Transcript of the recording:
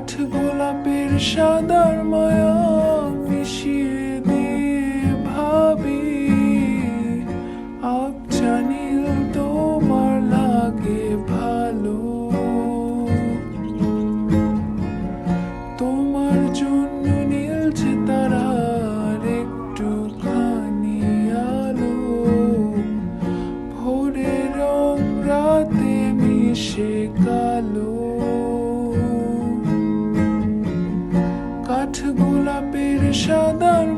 কাঠ গোলাপের সাদার মায়া মিশিয়ে দিয়ে ভাবি আবছা নীল তোমার লাগে ভালো। তোমার জন্য নীলছে তারার একটুখানি আলো, ভোরের রং রাতে মিশে কালো। কাঠ গোলাপের সাদার